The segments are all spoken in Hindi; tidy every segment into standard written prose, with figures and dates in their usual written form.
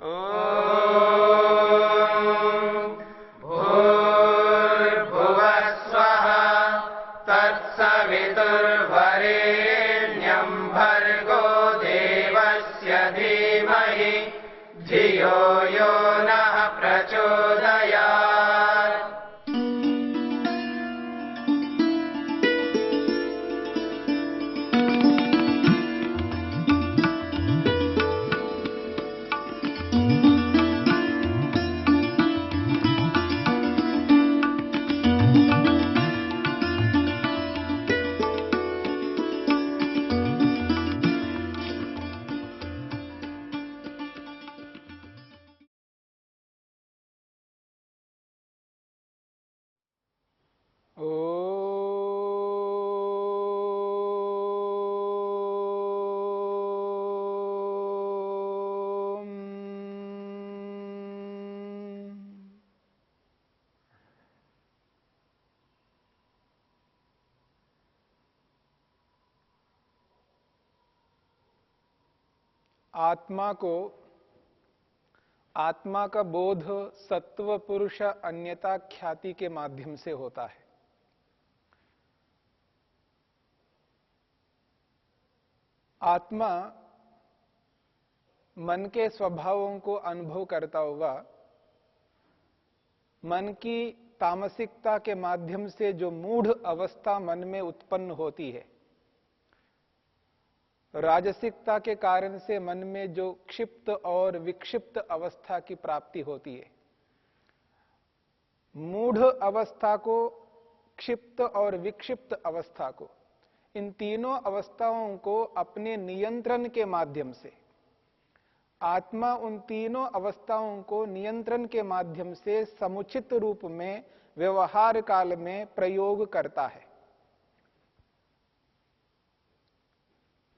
भूर्भुवः स्वः तत्सवितुर्वरेण्यं भर्गो देवस्य धीमहि धियो यो नः प्रचोदयात्। आत्मा को, आत्मा का बोध सत्व पुरुष अन्यता ख्याति के माध्यम से होता है। आत्मा मन के स्वभावों को अनुभव करता हुआ मन की तामसिकता के माध्यम से जो मूढ़ अवस्था मन में उत्पन्न होती है, राजसिकता के कारण से मन में जो क्षिप्त और विक्षिप्त अवस्था की प्राप्ति होती है, मूढ़ अवस्था को, क्षिप्त और विक्षिप्त अवस्था को, इन तीनों अवस्थाओं को अपने नियंत्रण के माध्यम से आत्मा उन तीनों अवस्थाओं को नियंत्रण के माध्यम से समुचित रूप में व्यवहार काल में प्रयोग करता है।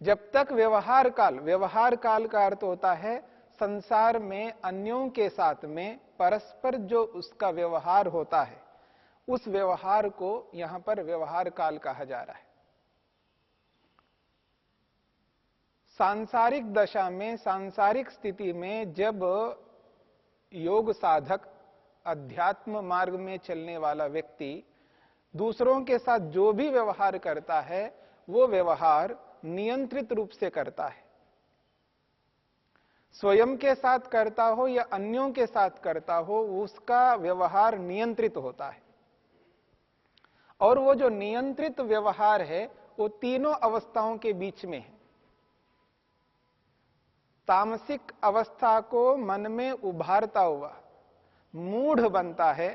जब तक व्यवहार काल का अर्थ होता है संसार में अन्यों के साथ में परस्पर जो उसका व्यवहार होता है, उस व्यवहार को यहां पर व्यवहार काल कहा जा रहा है। सांसारिक दशा में, सांसारिक स्थिति में जब योग साधक, अध्यात्म मार्ग में चलने वाला व्यक्ति दूसरों के साथ जो भी व्यवहार करता है, वो व्यवहार नियंत्रित रूप से करता है। स्वयं के साथ करता हो या अन्यों के साथ करता हो, उसका व्यवहार नियंत्रित होता है। और वो जो नियंत्रित व्यवहार है वो तीनों अवस्थाओं के बीच में है। तामसिक अवस्था को मन में उभारता हुआ मूढ़ बनता है,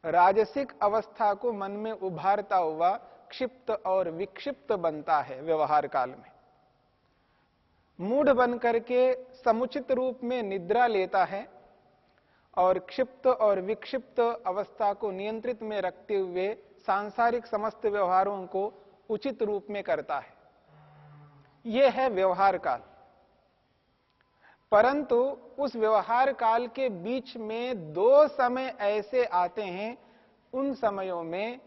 राजसिक अवस्था को मन में उभारता हुआ क्षिप्त और विक्षिप्त बनता है व्यवहार काल में। मूढ़ बन करके समुचित रूप में निद्रा लेता है और क्षिप्त और विक्षिप्त अवस्था को नियंत्रित में रखते हुए सांसारिक समस्त व्यवहारों को उचित रूप में करता है। यह है व्यवहार काल। परंतु उस व्यवहार काल के बीच में दो समय ऐसे आते हैं, उन समयों में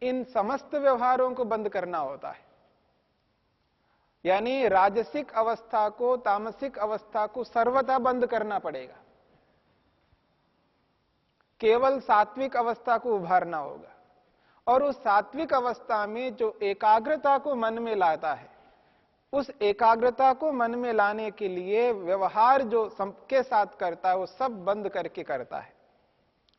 इन समस्त व्यवहारों को बंद करना होता है। यानी राजसिक अवस्था को, तामसिक अवस्था को सर्वथा बंद करना पड़ेगा। केवल सात्विक अवस्था को उभारना होगा। और उस सात्विक अवस्था में जो एकाग्रता को मन में लाता है, उस एकाग्रता को मन में लाने के लिए व्यवहार जो सबके साथ करता है वो सब बंद करके करता है।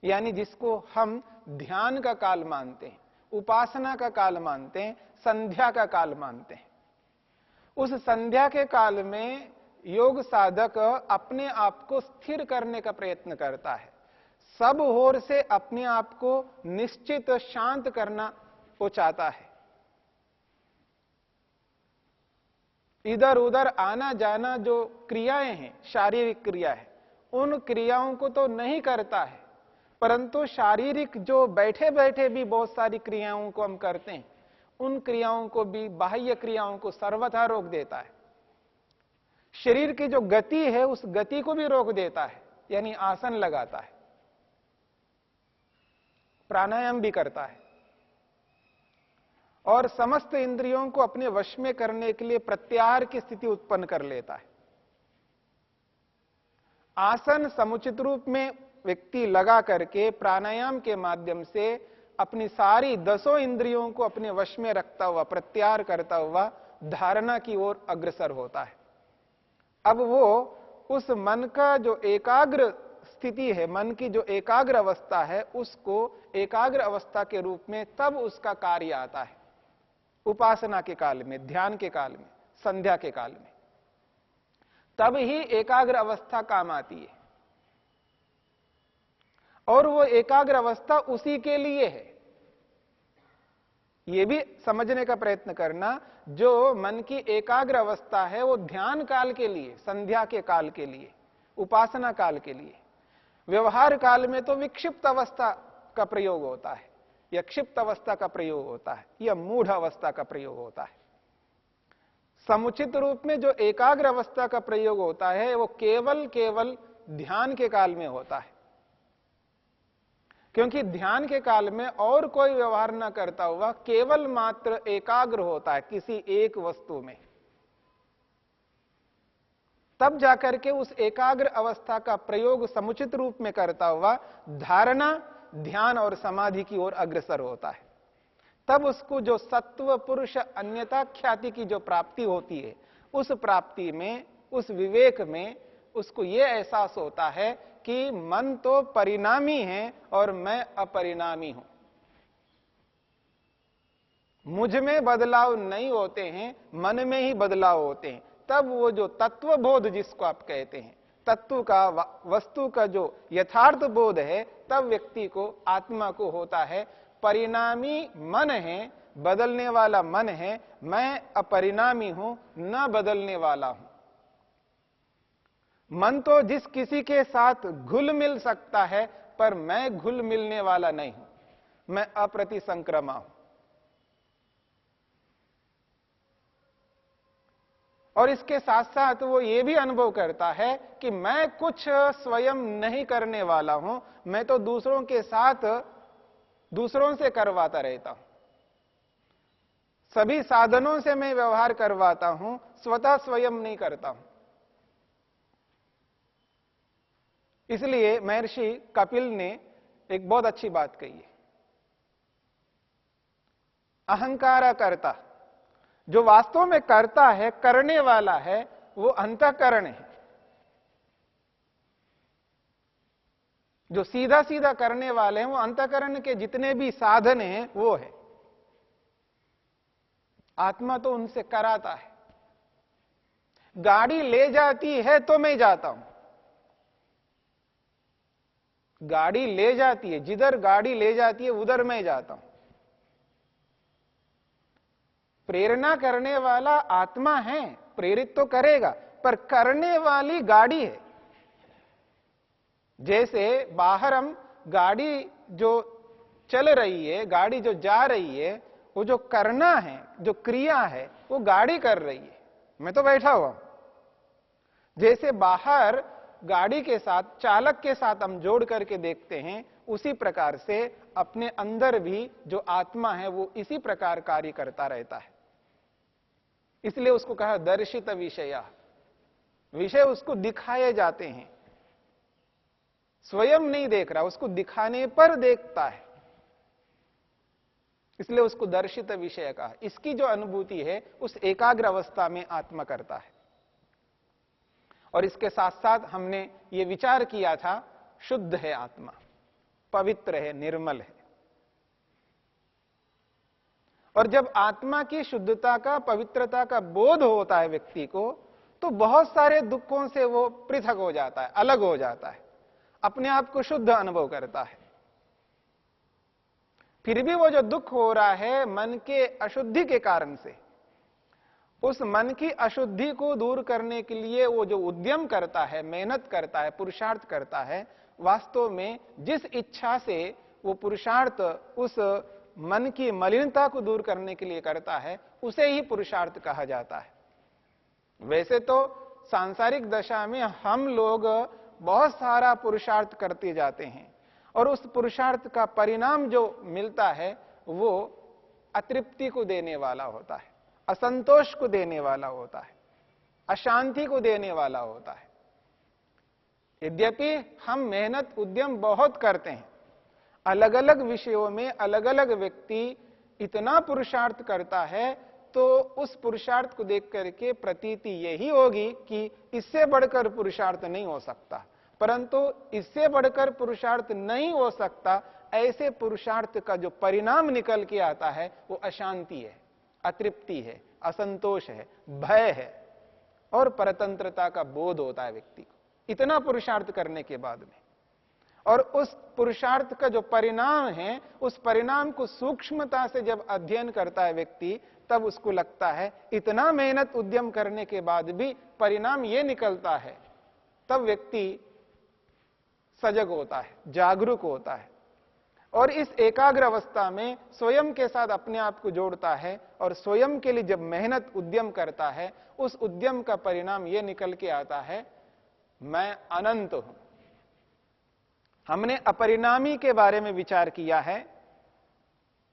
यानी जिसको हम ध्यान का काल मानते हैं, उपासना का काल मानते हैं, संध्या का काल मानते हैं। उस संध्या के काल में योग साधक अपने आप को स्थिर करने का प्रयत्न करता है। सब ओर से अपने आप को निश्चित शांत करना वो चाहता है। इधर उधर आना जाना जो क्रियाएं हैं, शारीरिक क्रिया है, उन क्रियाओं को तो नहीं करता है, परंतु शारीरिक जो बैठे बैठे भी बहुत सारी क्रियाओं को हम करते हैं, उन क्रियाओं को भी, बाह्य क्रियाओं को सर्वथा रोक देता है। शरीर की जो गति है उस गति को भी रोक देता है। यानी आसन लगाता है, प्राणायाम भी करता है और समस्त इंद्रियों को अपने वश में करने के लिए प्रत्याहार की स्थिति उत्पन्न कर लेता है। आसन समुचित रूप में व्यक्ति लगा करके प्राणायाम के माध्यम से अपनी सारी 10 इंद्रियों को अपने वश में रखता हुआ, प्रत्याहार करता हुआ धारणा की ओर अग्रसर होता है। अब वो उस मन का जो एकाग्र स्थिति है, मन की जो एकाग्र अवस्था है, उसको एकाग्र अवस्था के रूप में तब उसका कार्य आता है, उपासना के काल में, ध्यान के काल में, संध्या के काल में, तब ही एकाग्र अवस्था काम आती है। और वो एकाग्र अवस्था उसी के लिए है। यह भी समझने का प्रयत्न करना, जो मन की एकाग्र अवस्था है वो ध्यान काल के लिए, संध्या के काल के लिए, उपासना काल के लिए। व्यवहार काल में तो विक्षिप्त अवस्था का प्रयोग होता है, या क्षिप्त अवस्था का प्रयोग होता है, या मूढ़ अवस्था का प्रयोग होता है। समुचित रूप में जो एकाग्र अवस्था का प्रयोग होता है वो केवल ध्यान के काल में होता है, क्योंकि ध्यान के काल में और कोई व्यवहार न करता हुआ केवल मात्र एकाग्र होता है किसी एक वस्तु में। तब जाकर के उस एकाग्र अवस्था का प्रयोग समुचित रूप में करता हुआ धारणा, ध्यान और समाधि की ओर अग्रसर होता है। तब उसको जो सत्व पुरुष अन्यता ख्याति की जो प्राप्ति होती है, उस प्राप्ति में, उस विवेक में उसको यह एहसास होता है कि मन तो परिणामी है और मैं अपरिणामी हूं। मुझ में बदलाव नहीं होते हैं, मन में ही बदलाव होते हैं। तब वो जो तत्वबोध जिसको आप कहते हैं, तत्व का, वस्तु का जो यथार्थ बोध है, तब व्यक्ति को, आत्मा को होता है परिणामी मन है, बदलने वाला मन है, मैं अपरिणामी हूं, न बदलने वाला हूं। मन तो जिस किसी के साथ घुल मिल सकता है, पर मैं घुल मिलने वाला नहीं हूं, मैं अप्रतिसंक्रमा हूं। और इसके साथ साथ वो ये भी अनुभव करता है कि मैं कुछ स्वयं नहीं करने वाला हूं, मैं तो दूसरों के साथ, दूसरों से करवाता रहता हूं, सभी साधनों से मैं व्यवहार करवाता हूं, स्वतः स्वयं नहीं करता हूं। इसलिए महर्षि कपिल ने एक बहुत अच्छी बात कही है, अहंकारा कर्ता, जो वास्तव में करता है, करने वाला है, वो अंतःकरण है। जो सीधा सीधा करने वाले हैं वो अंतःकरण के जितने भी साधन हैं वो है। आत्मा तो उनसे कराता है। गाड़ी ले जाती है तो मैं जाता हूं, गाड़ी ले जाती है, जिधर गाड़ी ले जाती है उधर मैं जाता हूं। प्रेरणा करने वाला आत्मा है, प्रेरित तो करेगा, पर करने वाली गाड़ी है। जैसे बाहर हम गाड़ी जो चल रही है, गाड़ी जो जा रही है, वो जो करना है, जो क्रिया है, वो गाड़ी कर रही है, मैं तो बैठा हुआ हूं। जैसे बाहर गाड़ी के साथ, चालक के साथ हम जोड़ करके देखते हैं, उसी प्रकार से अपने अंदर भी जो आत्मा है वो इसी प्रकार कार्य करता रहता है। इसलिए उसको कहा दर्शित विषय, विषय उसको दिखाए जाते हैं, स्वयं नहीं देख रहा, उसको दिखाने पर देखता है, इसलिए उसको दर्शित विषय कहा। इसकी जो अनुभूति है उस एकाग्र अवस्था में आत्मा करता है। और इसके साथ साथ हमने ये विचार किया था, शुद्ध है आत्मा, पवित्र है, निर्मल है। और जब आत्मा की शुद्धता का, पवित्रता का बोध होता है व्यक्ति को, तो बहुत सारे दुखों से वो पृथक हो जाता है, अलग हो जाता है, अपने आप को शुद्ध अनुभव करता है। फिर भी वो जो दुख हो रहा है मन के अशुद्धि के कारण से, उस मन की अशुद्धि को दूर करने के लिए वो जो उद्यम करता है, मेहनत करता है, पुरुषार्थ करता है, वास्तव में जिस इच्छा से वो पुरुषार्थ उस मन की मलिनता को दूर करने के लिए करता है, उसे ही पुरुषार्थ कहा जाता है। वैसे तो सांसारिक दशा में हम लोग बहुत सारा पुरुषार्थ करते जाते हैं, और उस पुरुषार्थ का परिणाम जो मिलता है वो अतृप्ति को देने वाला होता है, असंतोष को देने वाला होता है, अशांति को देने वाला होता है। यद्यपि हम मेहनत उद्यम बहुत करते हैं, अलग अलग विषयों में अलग अलग व्यक्ति इतना पुरुषार्थ करता है, तो उस पुरुषार्थ को देख करके प्रतीति यही होगी कि इससे बढ़कर पुरुषार्थ नहीं हो सकता। परंतु इससे बढ़कर पुरुषार्थ नहीं हो सकता, ऐसे पुरुषार्थ का जो परिणाम निकल के आता है वो अशांति है, अतृप्ति है, असंतोष है, भय है और परतंत्रता का बोध होता है व्यक्ति को इतना पुरुषार्थ करने के बाद में। और उस पुरुषार्थ का जो परिणाम है, उस परिणाम को सूक्ष्मता से जब अध्ययन करता है व्यक्ति, तब उसको लगता है इतना मेहनत उद्यम करने के बाद भी परिणाम ये निकलता है, तब व्यक्ति सजग होता है, जागरूक होता है और इस एकाग्र अवस्था में स्वयं के साथ अपने आप को जोड़ता है और स्वयं के लिए जब मेहनत उद्यम करता है, उस उद्यम का परिणाम यह निकल के आता है, मैं अनंत हूं। हमने अपरिणामी के बारे में विचार किया है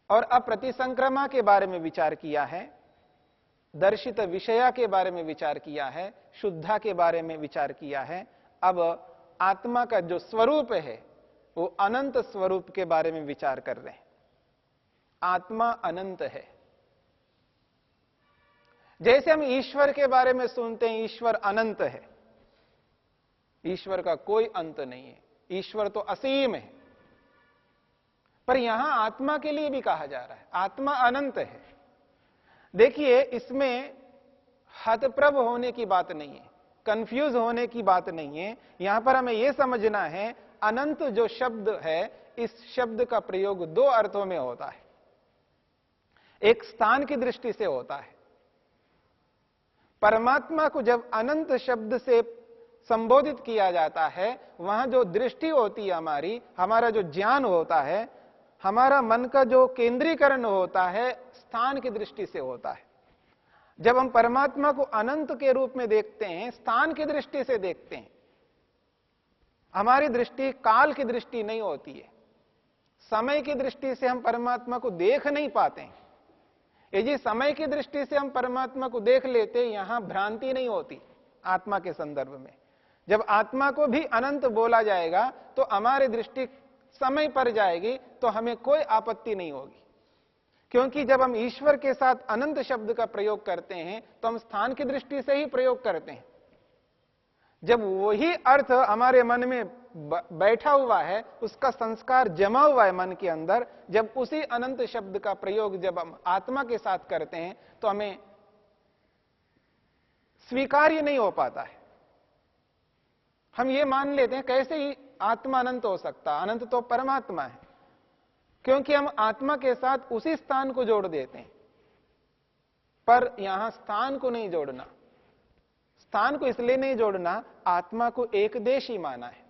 और अप्रतिसंक्रमा के बारे में विचार किया है, दर्शित विषया के बारे में विचार किया है, शुद्धा के बारे में विचार किया है। अब आत्मा का जो स्वरूप है वो अनंत स्वरूप के बारे में विचार कर रहे हैं। आत्मा अनंत है। जैसे हम ईश्वर के बारे में सुनते हैं, ईश्वर अनंत है, ईश्वर का कोई अंत नहीं है, ईश्वर तो असीम है। पर यहां आत्मा के लिए भी कहा जा रहा है आत्मा अनंत है। देखिए, इसमें हतप्रभ होने की बात नहीं है, कंफ्यूज होने की बात नहीं है। यहां पर हमें यह समझना है, अनंत जो शब्द है, इस शब्द का प्रयोग दो अर्थों में होता है। एक स्थान की दृष्टि से होता है। परमात्मा को जब अनंत शब्द से संबोधित किया जाता है, वहां जो दृष्टि होती है हमारी, हमारा जो ज्ञान होता है, हमारा मन का जो केंद्रीकरण होता है, स्थान की दृष्टि से होता है। जब हम परमात्मा को अनंत के रूप में देखते हैं, स्थान की दृष्टि से देखते हैं, हमारी दृष्टि काल की दृष्टि नहीं होती है। समय की दृष्टि से हम परमात्मा को देख नहीं पाते हैं। यदि समय की दृष्टि से हम परमात्मा को देख लेते, यहां भ्रांति नहीं होती आत्मा के संदर्भ में। जब आत्मा को भी अनंत बोला जाएगा तो हमारी दृष्टि समय पर जाएगी, तो हमें कोई आपत्ति नहीं होगी। क्योंकि जब हम ईश्वर के साथ अनंत शब्द का प्रयोग करते हैं तो हम स्थान की दृष्टि से ही प्रयोग करते हैं। जब वही अर्थ हमारे मन में बैठा हुआ है, उसका संस्कार जमा हुआ है मन के अंदर, जब उसी अनंत शब्द का प्रयोग जब हम आत्मा के साथ करते हैं तो हमें स्वीकार्य नहीं हो पाता है। हम ये मान लेते हैं कैसे ही आत्मा अनंत हो सकता, अनंत तो परमात्मा है। क्योंकि हम आत्मा के साथ उसी स्थान को जोड़ देते हैं। पर यहां स्थान को नहीं जोड़ना। स्थान को इसलिए नहीं जोड़ना, आत्मा को एकदेशी माना है।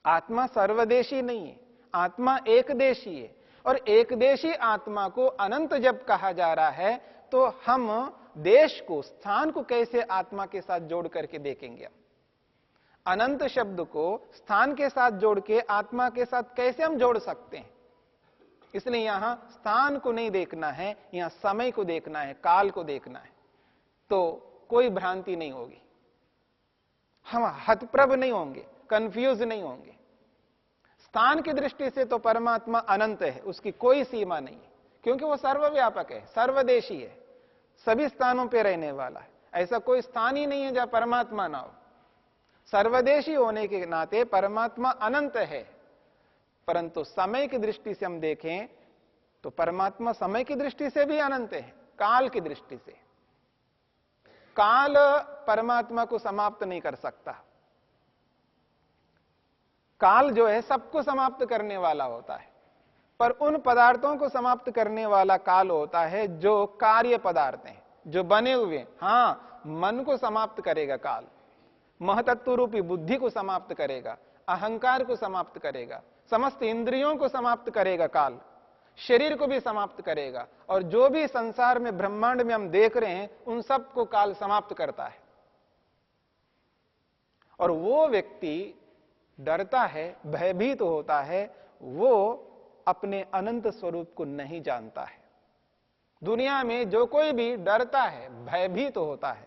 आत्मा सर्वदेशी नहीं है, आत्मा एकदेशी है। और एकदेशी आत्मा को अनंत जब कहा जा रहा है, तो हम देश को, स्थान को कैसे आत्मा के साथ जोड़ करके देखेंगे? अनंत शब्द को स्थान के साथ जोड़ के आत्मा के साथ कैसे हम जोड़ सकते हैं? इसलिए यहां स्थान को नहीं देखना है, यहां समय को देखना है, काल को देखना है, तो कोई भ्रांति नहीं होगी, हम हतप्रभ नहीं होंगे, कंफ्यूज नहीं होंगे। स्थान की दृष्टि से तो परमात्मा अनंत है, उसकी कोई सीमा नहीं है, क्योंकि वो सर्वव्यापक है, सर्वदेशी है, सभी स्थानों पर रहने वाला है। ऐसा कोई स्थान ही नहीं है जहां परमात्मा ना हो। सर्वदेशी होने के नाते परमात्मा अनंत है। परंतु समय की दृष्टि से हम देखें तो परमात्मा समय की दृष्टि से भी अनंत है, काल की दृष्टि से। काल परमात्मा को समाप्त नहीं कर सकता। काल जो है सबको समाप्त करने वाला होता है, पर उन पदार्थों को समाप्त करने वाला काल होता है जो कार्य पदार्थ हैं, जो बने हुए। हां, मन को समाप्त करेगा काल, महतत्व रूपी बुद्धि को समाप्त करेगा, अहंकार को समाप्त करेगा, समस्त इंद्रियों को समाप्त करेगा काल, शरीर को भी समाप्त करेगा। और जो भी संसार में, ब्रह्मांड में हम देख रहे हैं, उन सब को काल समाप्त करता है। और वो व्यक्ति डरता है, भयभीत होता है, वो अपने अनंत स्वरूप को नहीं जानता है। दुनिया में जो कोई भी डरता है, भयभीत होता है,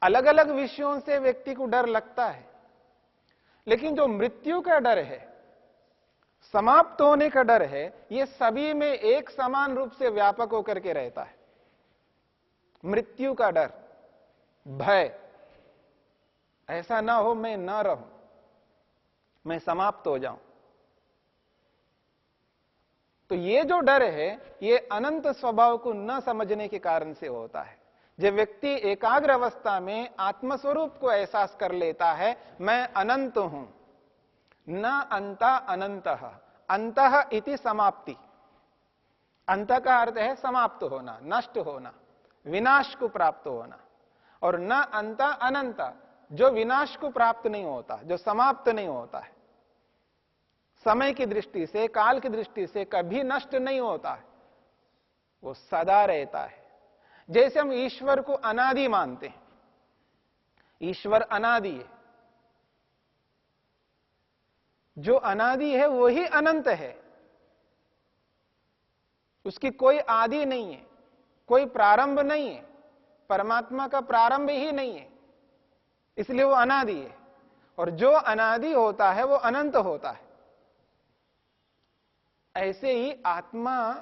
अलग अलग विषयों से व्यक्ति को डर लगता है, लेकिन जो मृत्यु का डर है, समाप्त होने का डर है, यह सभी में एक समान रूप से व्यापक होकर के रहता है। मृत्यु का डर, भय, ऐसा ना हो मैं ना रहूं, मैं समाप्त हो जाऊं। तो ये जो डर है, ये अनंत स्वभाव को न समझने के कारण से होता है। जब व्यक्ति एकाग्र अवस्था में आत्मस्वरूप को एहसास कर लेता है, मैं अनंत हूं, न अंता अनंतः, अंतः इति समाप्ति। अंत का अर्थ है समाप्त होना, नष्ट होना, विनाश को प्राप्त होना। और न अंत अनंत, जो विनाश को प्राप्त नहीं होता, जो समाप्त नहीं होता है, समय की दृष्टि से, काल की दृष्टि से कभी नष्ट नहीं होता है, वो सदा रहता है। जैसे हम ईश्वर को अनादि मानते हैं, ईश्वर अनादि है, जो अनादि है वही अनंत है, उसकी कोई आदि नहीं है, कोई प्रारंभ नहीं है, परमात्मा का प्रारंभ ही नहीं है, इसलिए वो अनादि है। और जो अनादि होता है वो अनंत होता है। ऐसे ही आत्मा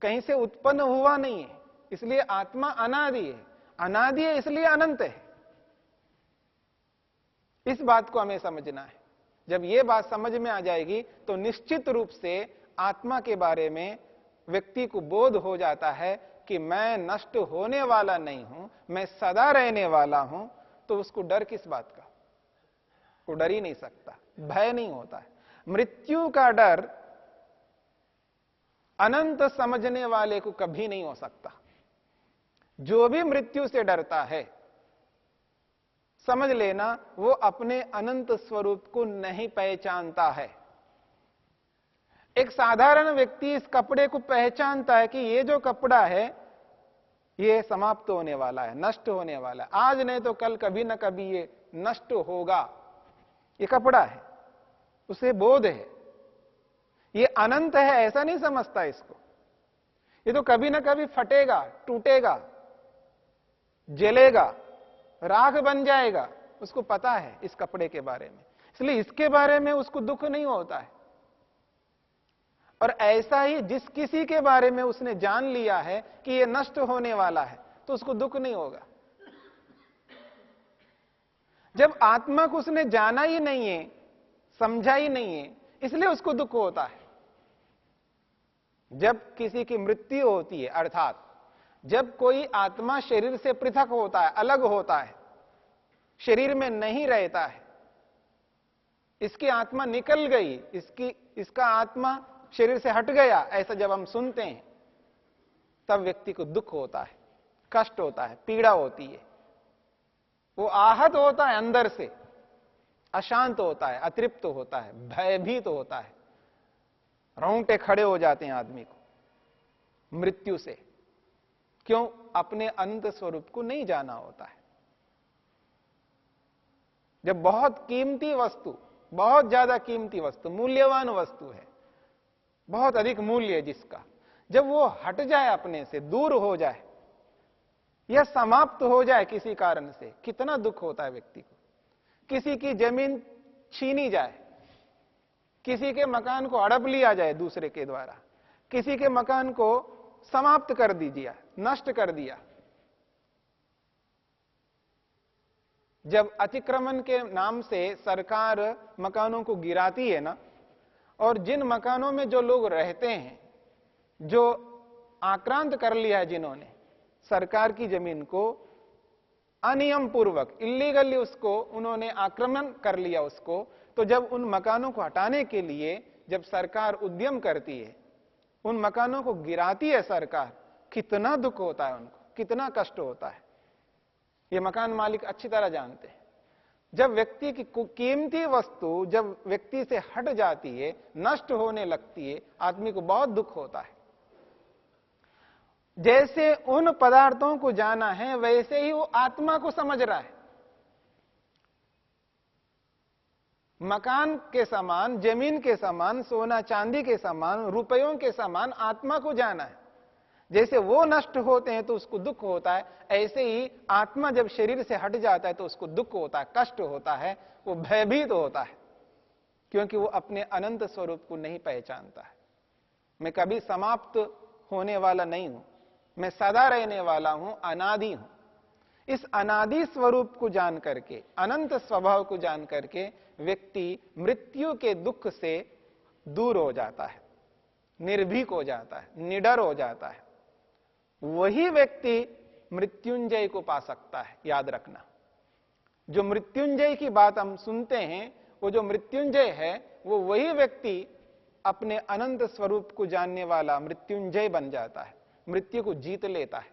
कहीं से उत्पन्न हुआ नहीं है, इसलिए आत्मा अनादि है, अनादि है इसलिए अनंत है। इस बात को हमें समझना है। जब यह बात समझ में आ जाएगी तो निश्चित रूप से आत्मा के बारे में व्यक्ति को बोध हो जाता है कि मैं नष्ट होने वाला नहीं हूं, मैं सदा रहने वाला हूं। तो उसको डर किस बात का? वो डर ही नहीं सकता, भय नहीं होता है। मृत्यु का डर अनंत समझने वाले को कभी नहीं हो सकता। जो भी मृत्यु से डरता है, समझ लेना वो अपने अनंत स्वरूप को नहीं पहचानता है। एक साधारण व्यक्ति इस कपड़े को पहचानता है कि ये जो कपड़ा है ये समाप्त होने वाला है, नष्ट होने वाला है, आज नहीं तो कल कभी ना कभी ये नष्ट होगा, ये कपड़ा है, उसे बोध है। ये अनंत है ऐसा नहीं समझता इसको, ये तो कभी ना कभी फटेगा, टूटेगा, जलेगा, राख बन जाएगा, उसको पता है इस कपड़े के बारे में, इसलिए इसके बारे में उसको दुख नहीं होता है। और ऐसा ही जिस किसी के बारे में उसने जान लिया है कि यह नष्ट होने वाला है, तो उसको दुख नहीं होगा। जब आत्मा को उसने जाना ही नहीं है, समझा ही नहीं है, इसलिए उसको दुख होता है। जब किसी की मृत्यु होती है, अर्थात जब कोई आत्मा शरीर से पृथक होता है, अलग होता है, शरीर में नहीं रहता है, इसकी आत्मा निकल गई, इसका आत्मा शरीर से हट गया, ऐसा जब हम सुनते हैं तब व्यक्ति को दुख होता है, कष्ट होता है, पीड़ा होती है, वो आहत होता है, अंदर से अशांत होता है, अतृप्त होता है, भयभीत होता है, रोंगटे खड़े हो जाते हैं आदमी को मृत्यु से। क्यों? अपने अनंत स्वरूप को नहीं जाना होता है। जब बहुत कीमती वस्तु, बहुत ज्यादा कीमती वस्तु, मूल्यवान वस्तु है, बहुत अधिक मूल्य है जिसका, जब वो हट जाए, अपने से दूर हो जाए या समाप्त हो जाए किसी कारण से, कितना दुख होता है व्यक्ति को। किसी की जमीन छीनी जाए, किसी के मकान को हड़प लिया जाए दूसरे के द्वारा, किसी के मकान को समाप्त कर दीजिए, नष्ट कर दिया। जब अतिक्रमण के नाम से सरकार मकानों को गिराती है ना, और जिन मकानों में जो लोग रहते हैं, जो आक्रांत कर लिया है जिन्होंने सरकार की जमीन को, अनियम पूर्वक, इलीगली उसको उन्होंने आक्रमण कर लिया उसको, तो जब उन मकानों को हटाने के लिए जब सरकार उद्यम करती है, उन मकानों को गिराती है सरकार, कितना दुख होता है उनको, कितना कष्ट होता है, ये मकान मालिक अच्छी तरह जानते हैं। जब व्यक्ति की कीमती वस्तु जब व्यक्ति से हट जाती है, नष्ट होने लगती है, आदमी को बहुत दुख होता है। जैसे उन पदार्थों को जाना है, वैसे ही वो आत्मा को समझ रहा है। मकान के समान, जमीन के समान, सोना चांदी के समान, रुपयों के समान आत्मा को जाना है। जैसे वो नष्ट होते हैं तो उसको दुख होता है, ऐसे ही आत्मा जब शरीर से हट जाता है तो उसको दुख होता है, कष्ट होता है, वो भयभीत होता है, क्योंकि वो अपने अनंत स्वरूप को नहीं पहचानता है। मैं कभी समाप्त होने वाला नहीं हूं, मैं सदा रहने वाला हूं, अनादि हूं। इस अनादि स्वरूप को जान करके, अनंत स्वभाव को जान करके व्यक्ति मृत्यु के दुख से दूर हो जाता है, निर्भीक हो जाता है, निडर हो जाता है। वही व्यक्ति मृत्युंजय को पा सकता है। याद रखना, जो मृत्युंजय की बात हम सुनते हैं, वो जो मृत्युंजय है वो वही व्यक्ति अपने अनंत स्वरूप को जानने वाला मृत्युंजय बन जाता है, मृत्यु को जीत लेता है,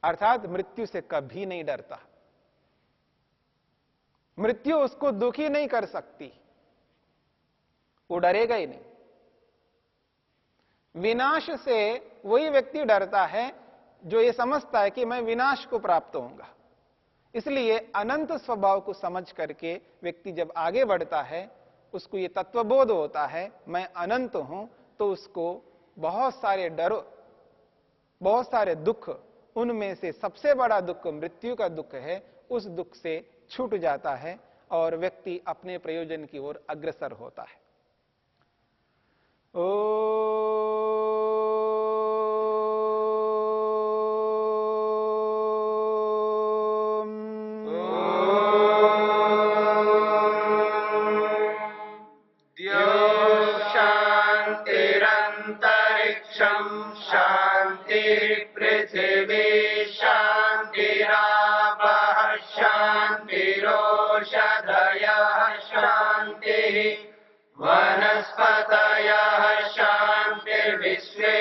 अर्थात मृत्यु से कभी नहीं डरता। मृत्यु उसको दुखी नहीं कर सकती, वो डरेगा ही नहीं। विनाश से वही व्यक्ति डरता है जो ये समझता है कि मैं विनाश को प्राप्त होऊंगा। इसलिए अनंत स्वभाव को समझ करके व्यक्ति जब आगे बढ़ता है, उसको ये तत्वबोध होता है मैं अनंत हूं, तो उसको बहुत सारे डर, बहुत सारे दुख, उनमें से सबसे बड़ा दुख मृत्यु का दुख है, उस दुख से छूट जाता है और व्यक्ति अपने प्रयोजन की ओर अग्रसर होता है। शांतिरंतरिक्षं शांतिर्पृथिवी शांतिरापः शांतिरोषधयः शांतिः वनस्पतयः शांतिर्विश्वे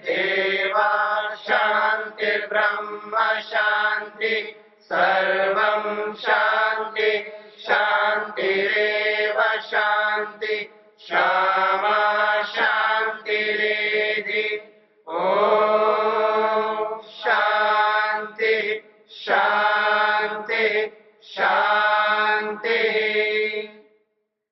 देवा शांतिर्ब्रह्म शांति सर्वं शांति शांतिरेव शांति क्षमा शांतिरेधि। ओम शांति शांति शांति।